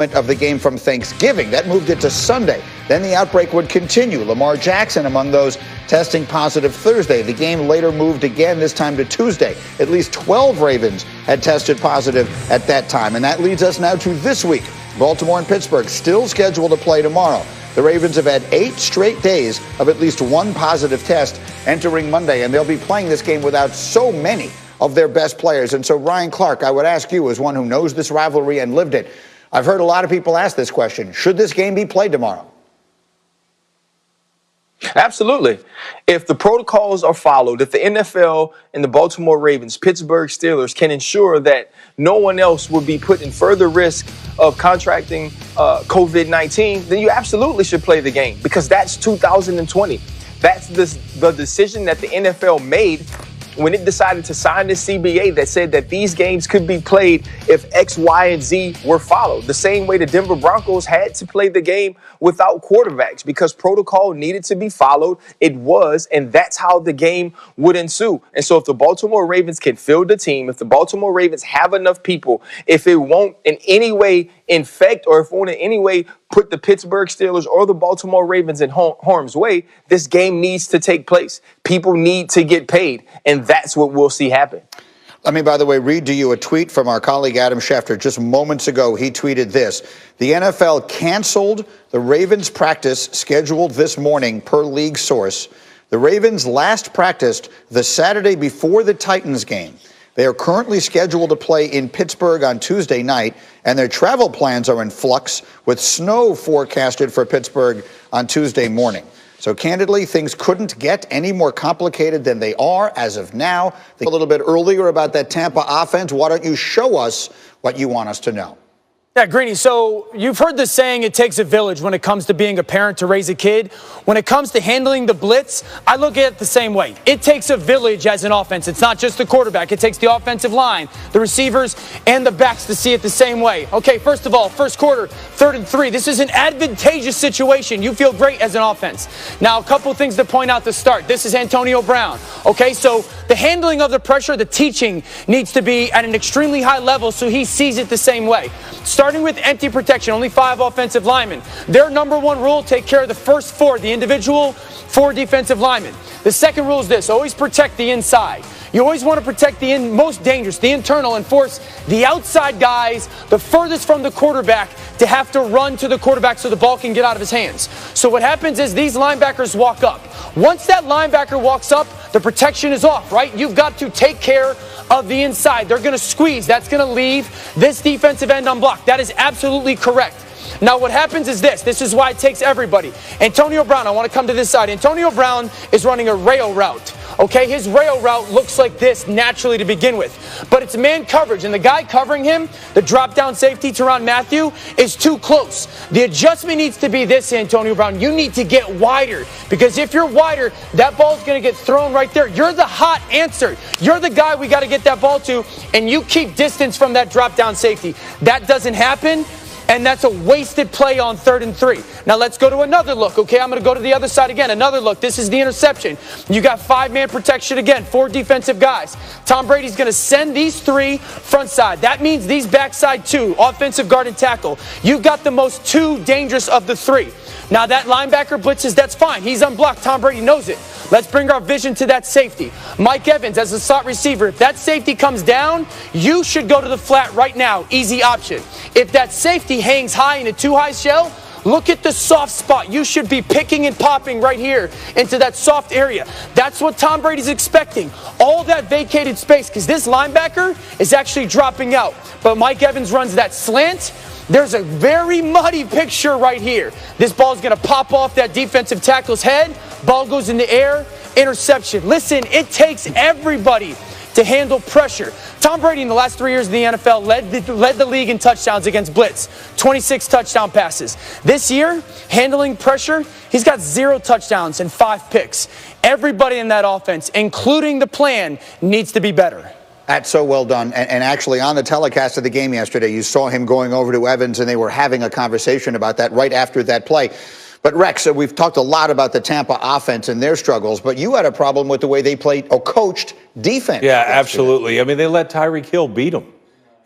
of the game from Thanksgiving. That moved it to Sunday. Then the outbreak would continue. Lamar Jackson among those testing positive Thursday. The game later moved again, this time to Tuesday. At least 12 Ravens had tested positive at that time. And that leads us now to this week. Baltimore and Pittsburgh still scheduled to play tomorrow. The Ravens have had 8 straight days of at least one positive test entering Monday, and they'll be playing this game without so many of their best players. And so, Ryan Clark, I would ask you, as one who knows this rivalry and lived it, I've heard a lot of people ask this question. Should this game be played tomorrow? Absolutely. If the protocols are followed, if the NFL and the Baltimore Ravens, Pittsburgh Steelers can ensure that no one else will be put in further risk of contracting COVID-19, then you absolutely should play the game, because that's 2020. That's the decision that the NFL made when it decided to sign this CBA that said that these games could be played if X, Y, and Z were followed. The same way the Denver Broncos had to play the game without quarterbacks because protocol needed to be followed. It was, and that's how the game would ensue. And so if the Baltimore Ravens can field the team, if the Baltimore Ravens have enough people, if it won't in any way infect or if it won't in any way put the Pittsburgh Steelers or the Baltimore Ravens in harm's way, this game needs to take place. People need to get paid, and that's what we'll see happen. Let me, by the way, read to you a tweet from our colleague Adam Schefter just moments ago. He tweeted this: the NFL canceled the Ravens practice scheduled this morning per league source. The Ravens last practiced the Saturday before the Titans game. They are currently scheduled to play in Pittsburgh on Tuesday night, and their travel plans are in flux with snow forecasted for Pittsburgh on Tuesday morning. So candidly, things couldn't get any more complicated than they are as of now. A little bit earlier about that Tampa offense. Why don't you show us what you want us to know? Yeah, Greeny, so you've heard the saying, it takes a village when it comes to being a parent to raise a kid. When it comes to handling the blitz, I look at it the same way. It takes a village as an offense. It's not just the quarterback. It takes the offensive line, the receivers, and the backs to see it the same way. Okay, first of all, first quarter, 3rd and 3. This is an advantageous situation. You feel great as an offense. Now, a couple things to point out to start. This is Antonio Brown. Okay, so the handling of the pressure, the teaching needs to be at an extremely high level so he sees it the same way. Starting with empty protection, only 5 offensive linemen. Their number 1 rule, take care of the first 4, the individual 4 defensive linemen. The second rule is this: always protect the inside. You always want to protect the most dangerous, the internal, and force the outside guys, the furthest from the quarterback, to have to run to the quarterback so the ball can get out of his hands. So what happens is these linebackers walk up. Once that linebacker walks up, the protection is off, right? You've got to take care of the inside. They're going to squeeze. That's going to leave this defensive end unblocked. That is absolutely correct. Now, what happens is this. This is why it takes everybody. Antonio Brown, I want to come to this side. Antonio Brown is running a rail route. Okay, his rail route looks like this naturally to begin with. But it's man coverage, and the guy covering him, the drop-down safety, Tyrann Mathieu, is too close. The adjustment needs to be this, Antonio Brown. You need to get wider, because if you're wider, that ball's going to get thrown right there. You're the hot answer. You're the guy we got to get that ball to, and you keep distance from that drop-down safety. That doesn't happen. And that's a wasted play on 3rd and 3. Now let's go to another look, okay? I'm going to go to the other side again. Another look. This is the interception. You got 5-man protection again, 4 defensive guys. Tom Brady's going to send these 3 front side. That means these backside 2, offensive guard and tackle. You've got the most 2 dangerous of the 3. Now that linebacker blitzes, that's fine. He's unblocked. Tom Brady knows it. Let's bring our vision to that safety. Mike Evans as a slot receiver. If that safety comes down, you should go to the flat right now. Easy option. If that safety hangs high in a too-high shell, look at the soft spot. You should be picking and popping right here into that soft area. That's what Tom Brady's expecting. All that vacated space, because this linebacker is actually dropping out. But Mike Evans runs that slant. There's a very muddy picture right here. This ball's going to pop off that defensive tackle's head. Ball goes in the air. Interception. Listen, it takes everybody to handle pressure. Tom Brady in the last 3 years in the NFL led the league in touchdowns against blitz. 26 touchdown passes. This year, handling pressure, he's got 0 touchdowns and 5 picks. Everybody in that offense, including the plan, needs to be better. That's so well done. And actually, on the telecast of the game yesterday, you saw him going over to Evans, and they were having a conversation about that right after that play. But, Rex, we've talked a lot about the Tampa offense and their struggles, but you had a problem with the way they played or coached defense. Yeah, absolutely. I mean, they let Tyreek Hill beat them.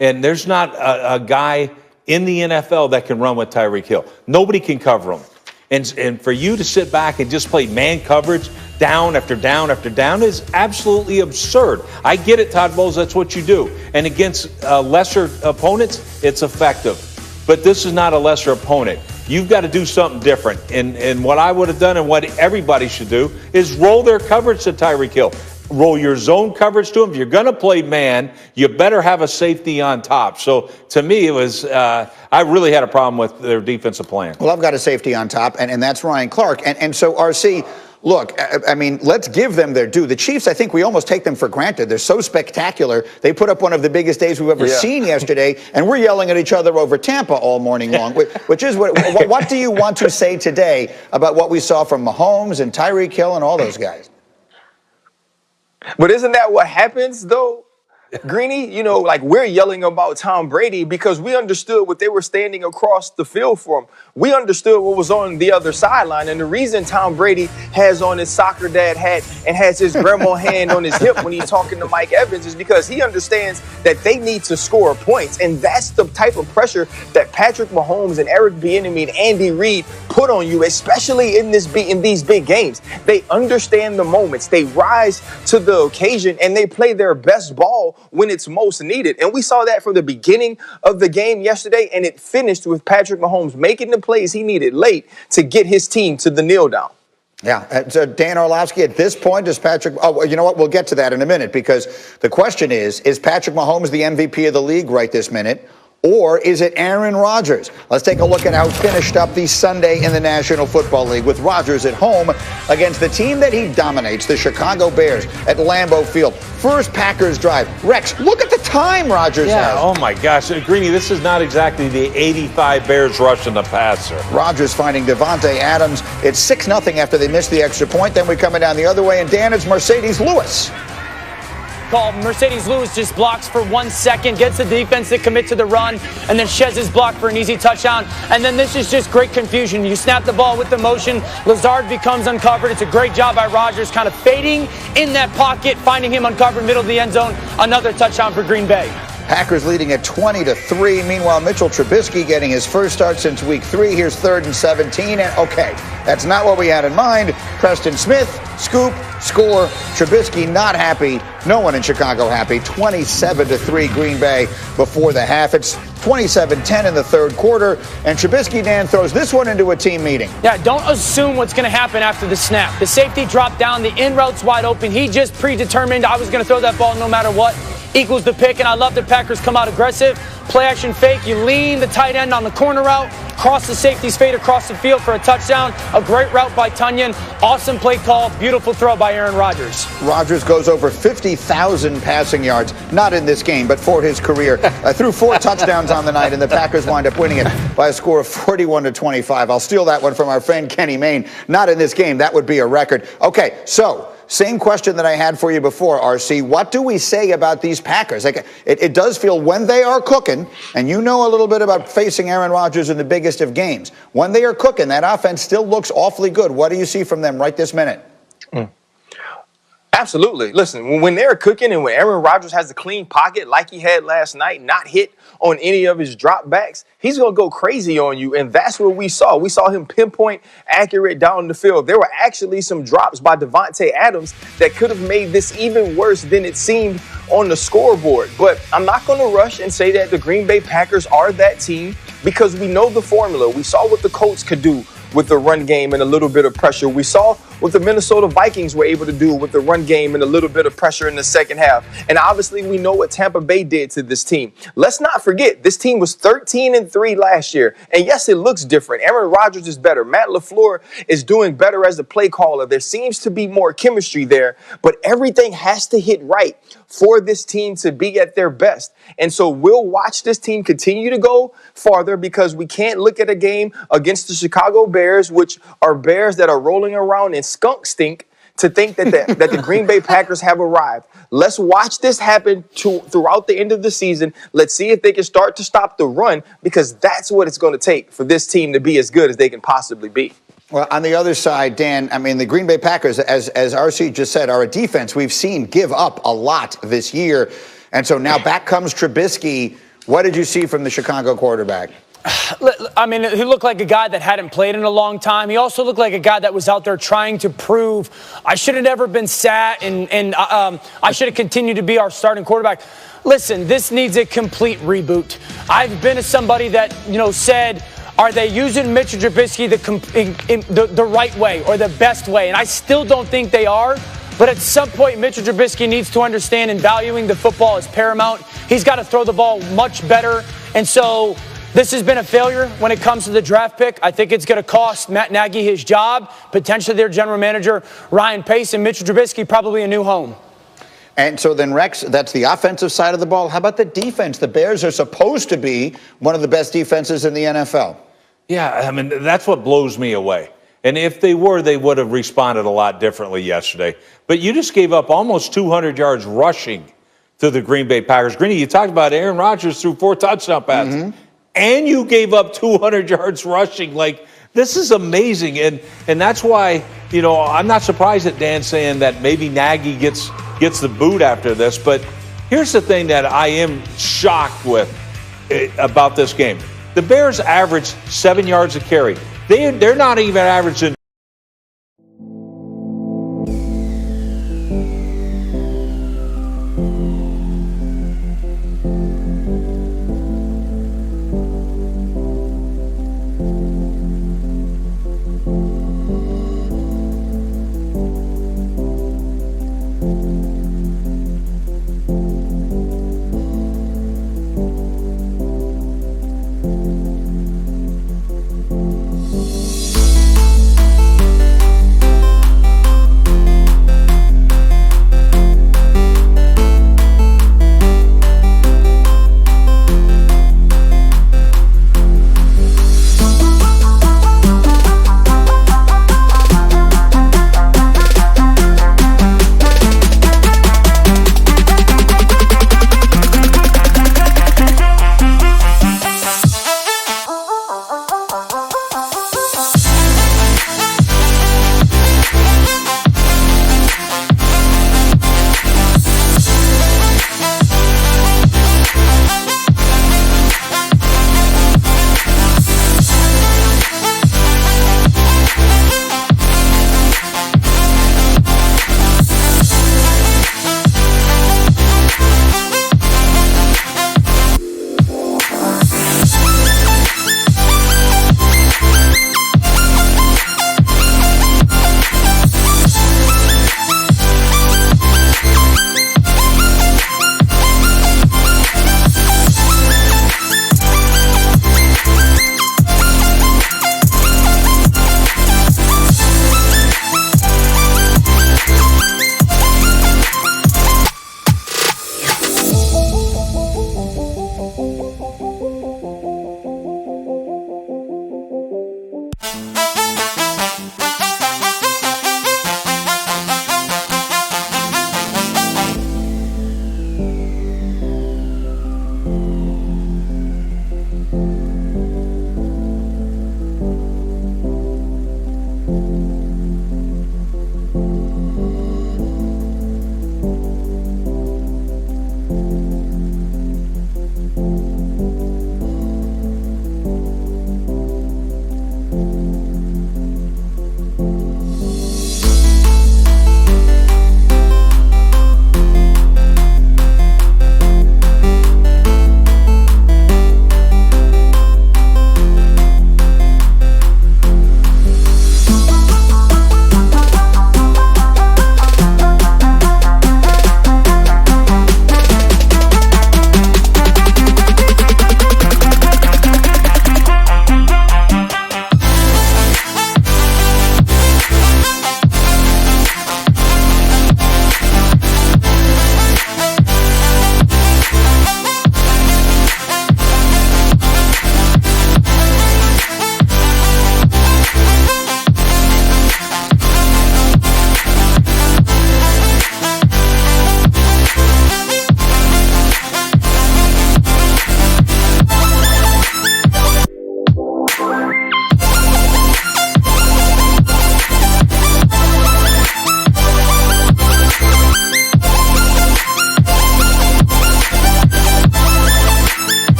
And there's not a guy in the NFL that can run with Tyreek Hill. Nobody can cover him. And for you to sit back and just play man coverage down after down after down is absolutely absurd. I get it, Todd Bowles, that's what you do. And against lesser opponents, it's effective. But this is not a lesser opponent. You've got to do something different. And what I would have done and what everybody should do is roll their coverage to Tyreek Hill. Roll your zone coverage to him. If you're going to play man, you better have a safety on top. So to me, it was I really had a problem with their defensive plan. Well, I've got a safety on top, and that's Ryan Clark. And so, RC, look, I mean, let's give them their due. The Chiefs, I think we almost take them for granted. They're so spectacular. They put up one of the biggest days we've ever seen yesterday, and we're yelling at each other over Tampa all morning long, which is what do you want to say today about what we saw from Mahomes and Tyreek Hill and all those guys? But isn't that what happens, though, Greeny? You know, like we're yelling about Tom Brady because we understood what they were standing across the field from. We understood what was on the other sideline. And the reason Tom Brady has on his soccer dad hat and has his grandma hand on his hip when he's talking to Mike Evans is because he understands that they need to score points. And that's the type of pressure that Patrick Mahomes and Eric Bieniemy and Andy Reid put on you, especially in these big games. They understand the moments. They rise to the occasion and they play their best ball when it's most needed. And we saw that from the beginning of the game yesterday, and it finished with Patrick Mahomes making the plays he needed late to get his team to the kneel down. Yeah. So Dan Orlovsky, at this point, does Patrick – oh, you know what? We'll get to that in a minute because the question is Patrick Mahomes the MVP of the league right this minute? Or is it Aaron Rodgers? Let's take a look at how he finished up the Sunday in the National Football League with Rodgers at home against the team that he dominates, the Chicago Bears, at Lambeau Field. First Packers drive. Rex, look at the time Rodgers has. Oh, my gosh. Greeny, this is not exactly the 85 Bears rushing the passer. Rodgers finding Devontae Adams. It's 6-0 after they missed the extra point. Then we're coming down the other way, and Dan, it's Mercedes Lewis. Mercedes Lewis just blocks for 1 second, gets the defense to commit to the run, and then sheds his block for an easy touchdown. And then this is just great confusion. You snap the ball with the motion. Lazard becomes uncovered. It's a great job by Rodgers kind of fading in that pocket, finding him uncovered middle of the end zone. Another touchdown for Green Bay. Packers leading at 20-3. Meanwhile, Mitchell Trubisky getting his first start since week 3. Here's 3rd and 17. And okay, that's not what we had in mind. Preston Smith, scoop, score. Trubisky not happy. No one in Chicago happy. 27-3 Green Bay before the half. It's 27-10 in the third quarter. And Trubisky, Dan, throws this one into a team meeting. Yeah, don't assume what's going to happen after the snap. The safety dropped down. The in route's wide open. He just predetermined I was going to throw that ball no matter what. Equals the pick, and I love the Packers come out aggressive. Play action fake. You lean the tight end on the corner route. Cross the safety's fade across the field for a touchdown. A great route by Tunyon. Awesome play call. Beautiful throw by Aaron Rodgers. Rodgers goes over 50,000 passing yards. Not in this game, but for his career. Threw 4 touchdowns on the night, and the Packers wind up winning it by a score of 41-25. I'll steal that one from our friend Kenny Mayne. Not in this game. That would be a record. Okay, so same question that I had for you before, RC. What do we say about these Packers? Like, it does feel when they are cooking, and you know a little bit about facing Aaron Rodgers in the biggest of games. When they are cooking, that offense still looks awfully good. What do you see from them right this minute? Absolutely. Listen, when they're cooking and when Aaron Rodgers has a clean pocket like he had last night, not hit on any of his drop backs, he's going to go crazy on you. And that's what we saw. We saw him pinpoint accurate down the field. There were actually some drops by Devontae Adams that could have made this even worse than it seemed on the scoreboard. But I'm not going to rush and say that the Green Bay Packers are that team because we know the formula. We saw what the Colts could do with the run game and a little bit of pressure. We saw what the Minnesota Vikings were able to do with the run game and a little bit of pressure in the second half. And obviously, we know what Tampa Bay did to this team. Let's not forget, this team was 13-3 last year. And yes, it looks different. Aaron Rodgers is better. Matt LaFleur is doing better as a play caller. There seems to be more chemistry there, but everything has to hit right for this team to be at their best. And so we'll watch this team continue to go farther because we can't look at a game against the Chicago Bears, which are Bears that are rolling around in skunk stink, to think that the Green Bay Packers have arrived. Let's watch this happen throughout the end of the season. Let's see if they can start to stop the run because that's what it's going to take for this team to be as good as they can possibly be. Well, on the other side, Dan, I mean, the Green Bay Packers, as RC just said, are a defense we've seen give up a lot this year. And so now back comes Trubisky. What did you see from the Chicago quarterback? I mean, he looked like a guy that hadn't played in a long time. He also looked like a guy that was out there trying to prove, I should have never been sat, and I should have continued to be our starting quarterback. Listen, this needs a complete reboot. I've been somebody that, said, are they using Mitchell Trubisky the right way or the best way? And I still don't think they are. But at some point, Mitchell Trubisky needs to understand and valuing the football is paramount. He's got to throw the ball much better. And so this has been a failure when it comes to the draft pick. I think it's going to cost Matt Nagy his job, potentially their general manager, Ryan Pace, and Mitchell Trubisky probably a new home. And so then, Rex, that's the offensive side of the ball. How about the defense? The Bears are supposed to be one of the best defenses in the NFL. Yeah, I mean, that's what blows me away. And if they were, they would have responded a lot differently yesterday. But you just gave up almost 200 yards rushing to the Green Bay Packers. Greeny, you talked about Aaron Rodgers threw 4 touchdown passes. And you gave up 200 yards rushing. Like, this is amazing. And that's why, I'm not surprised at Dan saying that maybe Nagy gets the boot after this. But here's the thing that I am shocked with about this game. The Bears averaged 7 yards a carry. They're not even averaging